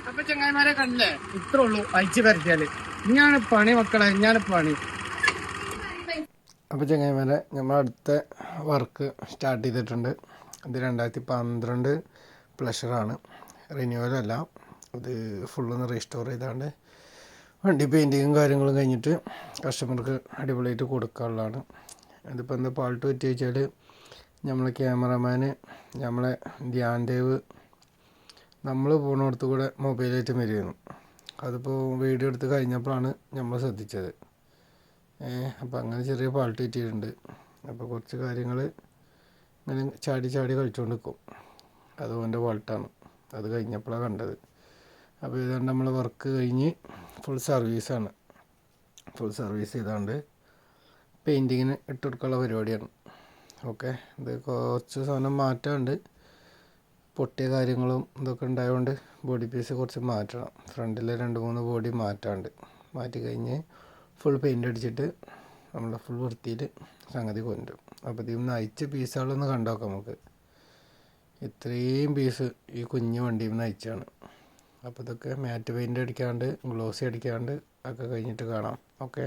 അപ്പൊ ചങ്ങായിമാരെ കണ്ടില്ലേ, ഇത്രേ ഉള്ളൂ അയച്ചു പരത്തിയാല്. ഇങ്ങാണ് പണി മക്കളെ, ഇങ്ങാണ് പണി. അപ്പോൾ ചങ്ങായിമാരെ നമ്മൾ അടുത്ത വർക്ക് സ്റ്റാർട്ട് ചെയ്തിട്ടുണ്ട്. ഇത് 2012 പ്ലഷറാണ്, റിന്യൂവലല്ല. ഇത് ഫുള്ളൊന്ന് റീസ്റ്റോർ ചെയ്താണ്ട് വണ്ടി പെയിൻറ്റിങ്ങും കാര്യങ്ങളും കഴിഞ്ഞിട്ട് കസ്റ്റമർക്ക് അടിപൊളിയായിട്ട് കൊടുക്കാനുള്ളതാണ്. ഇതിപ്പോൾ എന്താ പാൾട്ട് പറ്റി വെച്ചാൽ, നമ്മളെ ക്യാമറമാന് നമ്മളെ ധ്യാൻദേവ് നമ്മൾ പോണിടത്ത് കൂടെ മൊബൈലായിട്ട് വരികയാണ്. അതിപ്പോൾ വീഡിയോ എടുത്ത് കഴിഞ്ഞപ്പോഴാണ് നമ്മൾ ശ്രദ്ധിച്ചത്. അപ്പോൾ അങ്ങനെ ചെറിയ പാൾട്ട് പറ്റിയിട്ടുണ്ട്. അപ്പോൾ കുറച്ച് കാര്യങ്ങൾ ഇങ്ങനെ ചാടി ചാടി കളിച്ചുകൊണ്ട് നിൽക്കും. അത് ഓൻ്റെ പാൾട്ടാണ്. അത് കഴിഞ്ഞപ്പോഴാണ് കണ്ടത്. അപ്പോൾ ഇതുകൊണ്ട് നമ്മൾ വർക്ക് കഴിഞ്ഞ് ഫുൾ സർവീസാണ്. ഫുൾ സർവീസ് ചെയ്താണ്ട് പെയിൻറ്റിങ്ങിന് ഇട്ട് കൊടുക്കാനുള്ള പരിപാടിയാണ്. ഓക്കെ, ഇത് കുറച്ച് സാധനം മാറ്റാണ്ട്, പൊട്ടിയ കാര്യങ്ങളും ഇതൊക്കെ ഉണ്ടായതുകൊണ്ട് ബോഡി പീസ് കുറച്ച് മാറ്റണം. ഫ്രണ്ടിൽ 2-3 ബോഡി മാറ്റി കഴിഞ്ഞ് ഫുൾ പെയിൻ്റ് അടിച്ചിട്ട് നമ്മുടെ ഫുൾ വൃത്തിയിൽ സംഗതി കൊണ്ടുവരും. അപ്പോൾ ഇതിൽ നിന്ന് അയച്ച പീസുകളൊന്ന് കണ്ടുനോക്കാം നമുക്ക്. ഇത്രയും പീസ് ഈ കുഞ്ഞു വണ്ടിയിൽ നിന്ന് അയച്ചാണ്. അപ്പോൾ ഇതൊക്കെ മാറ്റ് പെയിൻ്റ് അടിക്കാണ്ട്, ഗ്ലോസി അടിക്കാണ്ട് ഒക്കെ കഴിഞ്ഞിട്ട് കാണാം. ഓക്കെ.